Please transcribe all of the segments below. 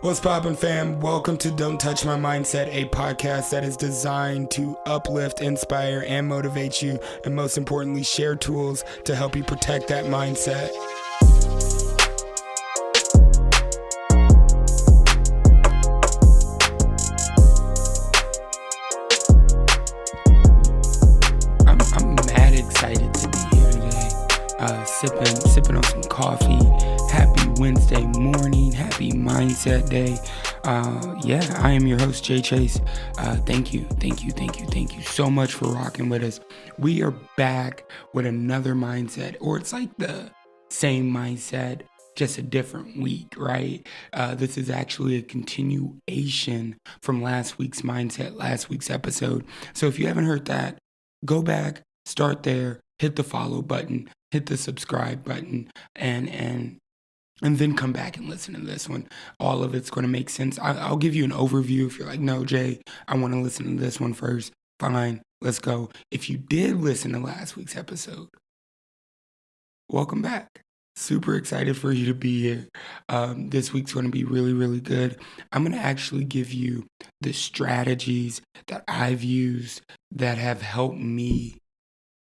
What's poppin', fam? Welcome to Don't Touch My Mindset, a podcast that is designed to uplift, inspire, and motivate you, and most importantly, share tools to help you protect that mindset. I'm mad excited to be here today. Sipping on some coffee. Happy Wednesday morning. Happy Mindset Day. I am your host, Jay Chase. Thank you so much for rocking with us. We are back with another mindset, or it's like the same mindset, just a different week, right? This is actually a continuation from last week's mindset, last week's episode. So if you haven't heard that, go back, start there, hit the follow button, hit the subscribe button, and then come back and listen to this one. All of it's going to make sense. I'll give you an overview. If you're like, no, Jay, I want to listen to this one first. Fine, let's go. If you did listen to last week's episode, welcome back. Super excited for you to be here. This week's going to be really, really good. I'm going to actually give you the strategies that I've used that have helped me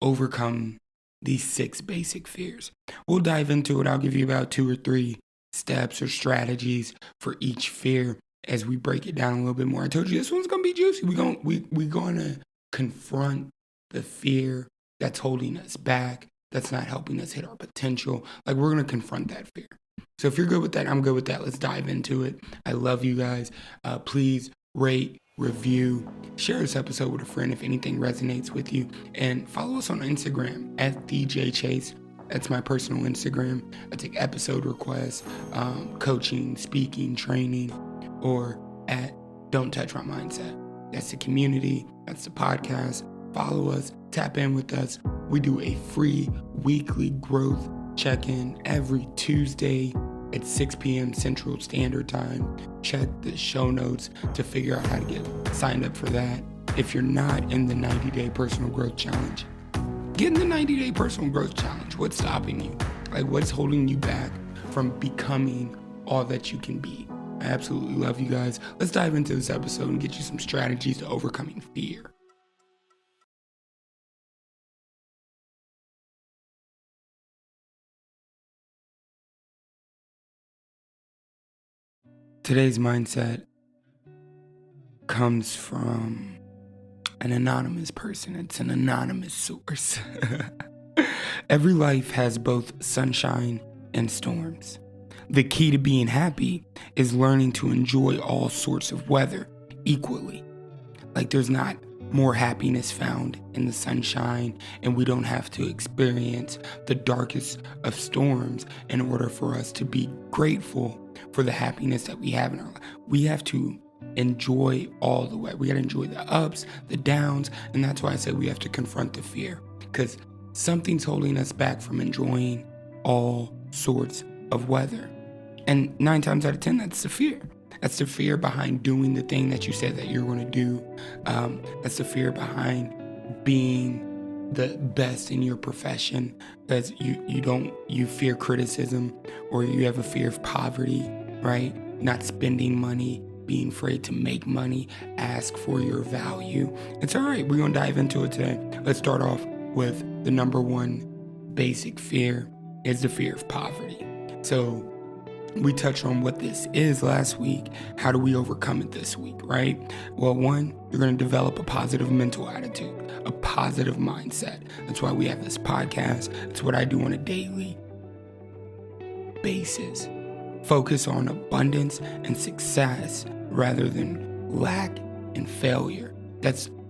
overcome these 6 basic fears. We'll dive into it. I'll give you about 2 or 3 steps or strategies for each fear as we break it down a little bit more. I told you this one's gonna be juicy. We're gonna confront the fear that's holding us back, that's not helping us hit our potential. Like, we're gonna confront that fear. So if you're good with that, I'm good with that. Let's dive into it. I love you guys. Please rate, review, share this episode with a friend if anything resonates with you, and follow us on Instagram at DJChase. That's my personal Instagram. I take episode requests, coaching, speaking, training, or at Don't Touch My Mindset. That's the community. That's the podcast. Follow us, tap in with us. We do a free weekly growth check-in every Tuesday at 6 p.m. Central Standard Time. Check the show notes to figure out how to get signed up for that. If you're not in the 90-day personal growth challenge, get in the 90-day personal growth challenge. What's stopping you? Like, what's holding you back from becoming all that you can be? I absolutely love you guys. Let's dive into this episode and get you some strategies to overcoming fear. Today's mindset comes from an anonymous person. It's an anonymous source. Every life has both sunshine and storms. The key to being happy is learning to enjoy all sorts of weather equally. Like, there's not more happiness found in the sunshine, and we don't have to experience the darkest of storms in order for us to be grateful for the happiness that we have in our life. We have to enjoy all the way. We got to enjoy the ups, the downs, and that's why I say we have to confront the fear, because something's holding us back from enjoying all sorts of weather. And 9 times out of 10, that's the fear. That's the fear behind doing the thing that you said that you're going to do. That's the fear behind being the best in your profession, because you fear criticism, or you have a fear of poverty, right? Not spending money, being afraid to make money, ask for your value. It's all right. We're going to dive into it today. Let's start off with the number 1 basic fear is the fear of poverty. So we touched on what this is last week. How do we overcome it this week, right? Well, 1, you're going to develop a positive mental attitude, a positive mindset. That's why we have this podcast. It's what I do on a daily basis. Focus on abundance and success rather than lack and failure.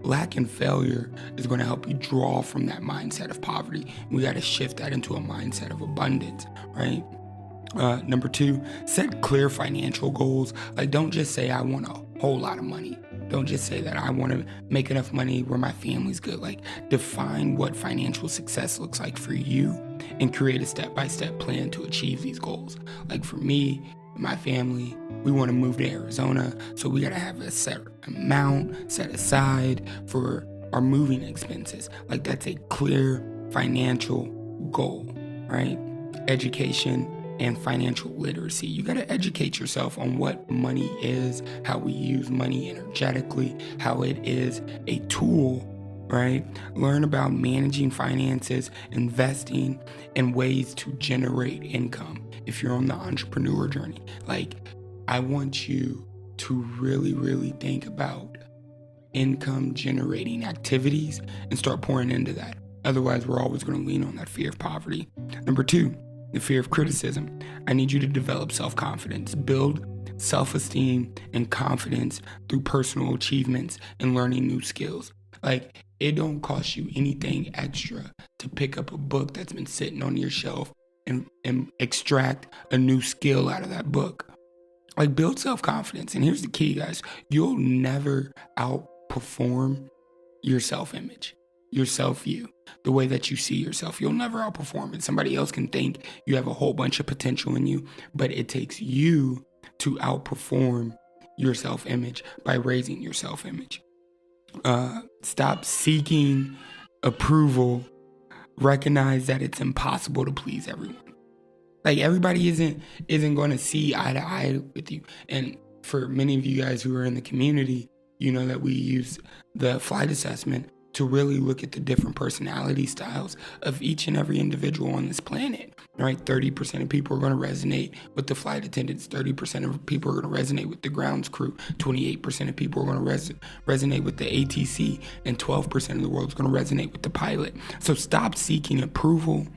Lack and failure is going to help you draw from that mindset of poverty. We got to shift that into a mindset of abundance, right? Number 2, set clear financial goals. Like, don't just say I want a whole lot of money. Don't just say that I want to make enough money where my family's good. Like, define what financial success looks like for you and create a step-by-step plan to achieve these goals. Like, for me, my family, we want to move to Arizona, so we got to have a set amount set aside for our moving expenses. Like, that's a clear financial goal, right? Education and financial literacy. You got to educate yourself on what money is, how we use money energetically, how it is a tool, right? Learn about managing finances, investing, and ways to generate income. If you're on the entrepreneur journey, like, I want you to really, really think about income generating activities and start pouring into that. Otherwise, we're always going to lean on that fear of poverty. Number 2, the fear of criticism. I need you to develop self-confidence, build self-esteem and confidence through personal achievements and learning new skills. Like, it don't cost you anything extra to pick up a book that's been sitting on your shelf and extract a new skill out of that book. Like, build self-confidence. And here's the key, guys. You'll never outperform your self-image, your self-view, the way that you see yourself. You'll never outperform it. Somebody else can think you have a whole bunch of potential in you, but it takes you to outperform your self-image by raising your self-image. Stop seeking approval. Recognize that it's impossible to please everyone. Like, everybody isn't going to see eye to eye with you. And for many of you guys who are in the community, you know that we use the flight assessment to really look at the different personality styles of each and every individual on this planet, right? 30% of people are going to resonate with the flight attendants. 30% of people are going to resonate with the grounds crew. 28% of people are going to resonate with the ATC. And 12% of the world is going to resonate with the pilot. So stop seeking approval,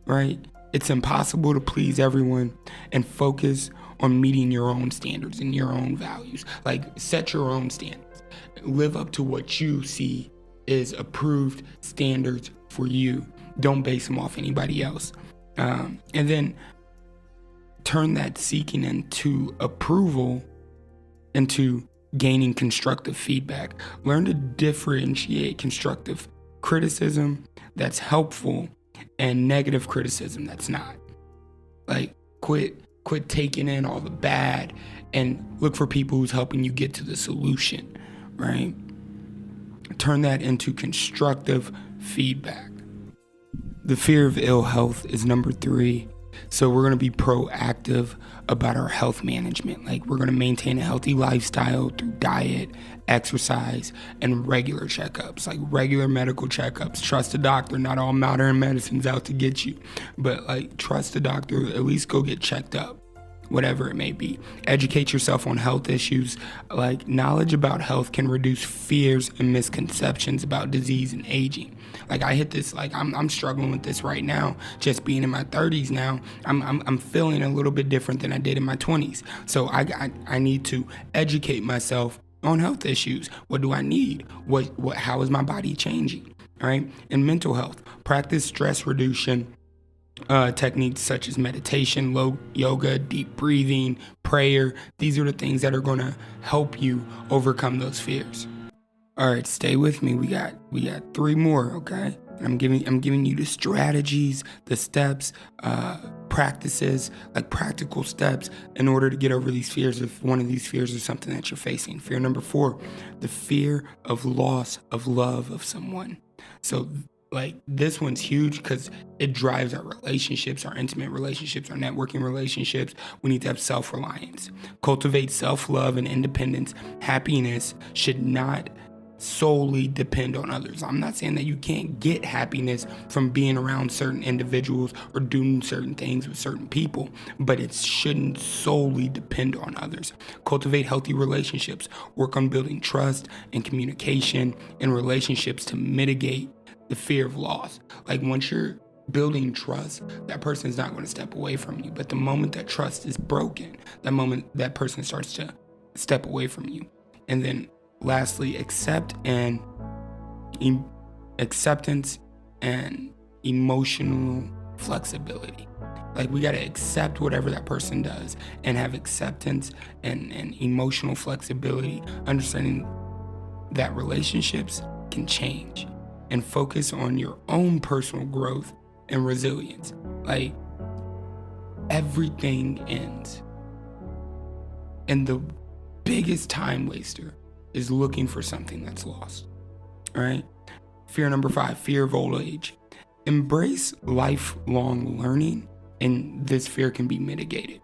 right? It's impossible to please everyone, and focus on meeting your own standards and your own values. Like, set your own standards. Live up to what you see is approved standards for you. Don't base them off anybody else. And then turn that seeking into approval into gaining constructive feedback. Learn to differentiate constructive criticism that's helpful and negative criticism that's not. Like, quit taking in all the bad and look for people who's helping you get to the solution, right? Turn that into constructive feedback. The fear of ill health is number 3. So we're going to be proactive about our health management. Like, we're going to maintain a healthy lifestyle through diet, exercise, and regular checkups, like regular medical checkups. Trust a doctor. Not all modern medicine's out to get you, but like, trust a doctor. At least go get checked up, whatever it may be. Educate yourself on health issues. Like, knowledge about health can reduce fears and misconceptions about disease and aging. Like, I hit this, like, I'm struggling with this right now. Just being in my 30s now, I'm feeling a little bit different than I did in my 20s. So I need to educate myself on health issues. What do I need? How is my body changing? All right. And mental health. Practice stress reduction techniques such as meditation, yoga, deep breathing, prayer. These are the things that are going to help you overcome those fears. All right, stay with me. We got 3 more, okay? I'm giving you the strategies, the steps, practices, like practical steps in order to get over these fears if one of these fears is something that you're facing. Fear number 4, the fear of loss of love of someone. So, like, this one's huge because it drives our relationships, our intimate relationships, our networking relationships. We need to have self-reliance. Cultivate self-love and independence. Happiness should not solely depend on others. I'm not saying that you can't get happiness from being around certain individuals or doing certain things with certain people, but it shouldn't solely depend on others. Cultivate healthy relationships. Work on building trust and communication in relationships to mitigate the fear of loss. Like, once you're building trust, that person is not going to step away from you. But the moment that trust is broken, that moment that person starts to step away from you. And then lastly, acceptance and emotional flexibility. Like, we got to accept whatever that person does and have acceptance and emotional flexibility, understanding that relationships can change, and focus on your own personal growth and resilience. Like, everything ends. And the biggest time waster is looking for something that's lost. All right? Fear number 5, fear of old age. Embrace lifelong learning and this fear can be mitigated.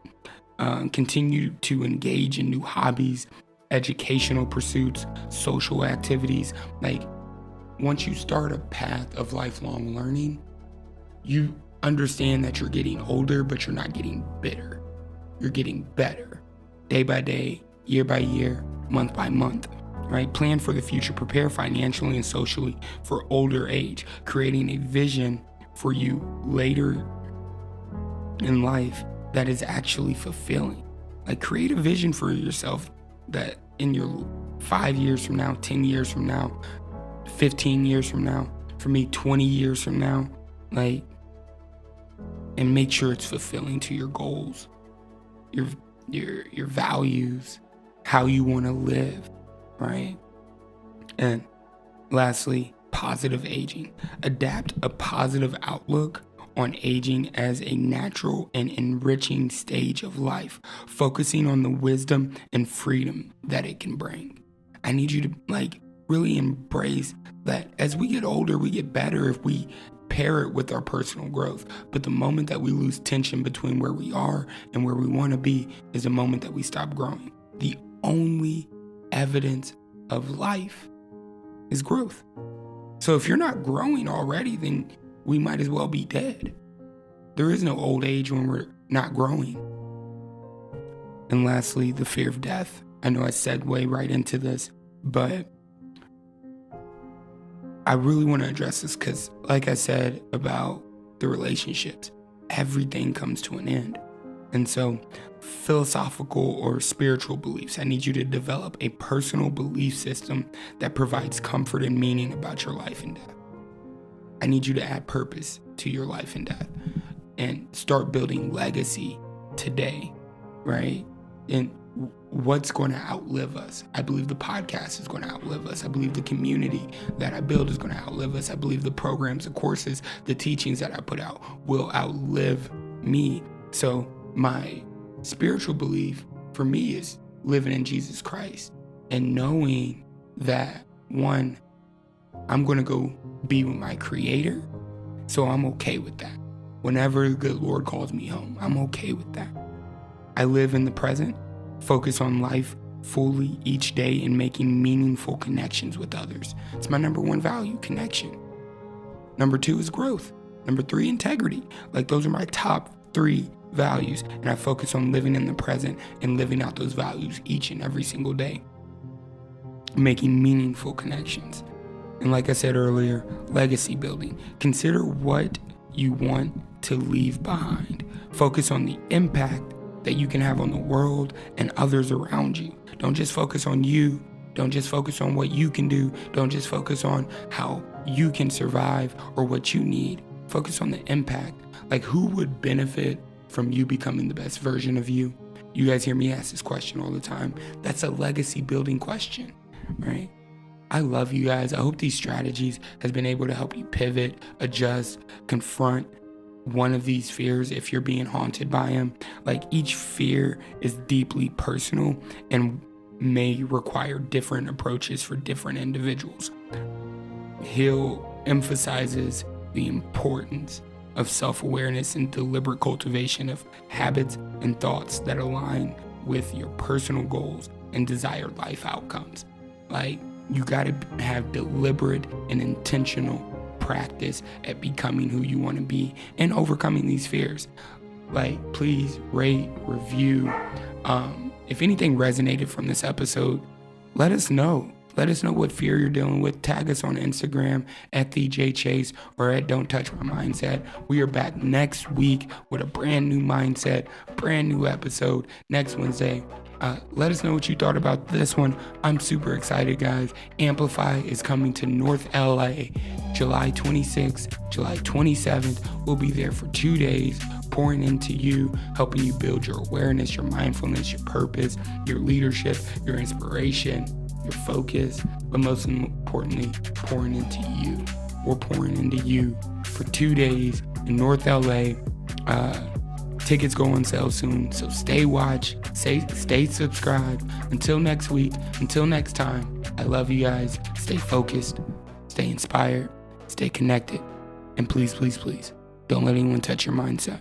Continue to engage in new hobbies, educational pursuits, social activities. Like, once you start a path of lifelong learning, you understand that you're getting older, but you're not getting bitter. You're getting better day by day, year by year, month by month, right? Plan for the future, prepare financially and socially for older age, creating a vision for you later in life that is actually fulfilling. Like, create a vision for yourself that in your 5 years from now, 10 years from now, 15 years from now, for me, 20 years from now, like, and make sure it's fulfilling to your goals, your values, how you want to live, right? And lastly, positive aging. Adapt a positive outlook on aging as a natural and enriching stage of life, focusing on the wisdom and freedom that it can bring. I need you to really embrace that as we get older, we get better if we pair it with our personal growth. But the moment that we lose tension between where we are and where we want to be is the moment that we stop growing. The only evidence of life is growth. So if you're not growing already, then we might as well be dead. There is no old age when we're not growing. And lastly, the fear of death. I know I segue right into this, but I really want to address this because, like I said about the relationships, everything comes to an end. And so philosophical or spiritual beliefs, I need you to develop a personal belief system that provides comfort and meaning about your life and death. I need you to add purpose to your life and death and start building legacy today, right? And what's going to outlive us? I believe the podcast is going to outlive us. I believe the community that I build is going to outlive us. I believe the programs, the courses, the teachings that I put out will outlive me. So my spiritual belief for me is living in Jesus Christ and knowing that, one, I'm going to go be with my Creator. So I'm okay with that. Whenever the good Lord calls me home, I'm okay with that. I live in the present, focus on life fully each day and making meaningful connections with others. It's my number one value, connection. Number 2 is growth. Number 3, integrity. Like, those are my top 3 values. And I focus on living in the present and living out those values each and every single day, making meaningful connections. And like I said earlier, legacy building. Consider what you want to leave behind. Focus on the impact that you can have on the world and others around you. Don't just focus on you. Don't just focus on what you can do. Don't just focus on how you can survive or what you need. Focus on the impact. Like, who would benefit from you becoming the best version of you? You guys hear me ask this question all the time. That's a legacy building question, right? I love you guys. I hope these strategies has been able to help you pivot, adjust, confront one of these fears if you're being haunted by them. Like, each fear is deeply personal and may require different approaches for different individuals. Hill emphasizes the importance of self-awareness and deliberate cultivation of habits and thoughts that align with your personal goals and desired life outcomes. Like, you got to have deliberate and intentional practice at becoming who you want to be and overcoming these fears. Like, please rate, review. If anything resonated from this episode, let us know. Let us know what fear you're dealing with. Tag us on Instagram at TheJChase or at Don't Touch My Mindset. We are back next week with a brand new mindset, brand new episode next Wednesday. Let us know what you thought about this one. I'm super excited, guys. Amplify is coming to North LA, July 26th, July 27th. We'll be there for 2 days, pouring into you, helping you build your awareness, your mindfulness, your purpose, your leadership, your inspiration, your focus, but most importantly, pouring into you. We're pouring into you for 2 days in North LA. Tickets go on sale soon, so stay watch, stay subscribed. Until next week, until next time, I love you guys. Stay focused, stay inspired, stay connected, and please, please, please, don't let anyone touch your mindset.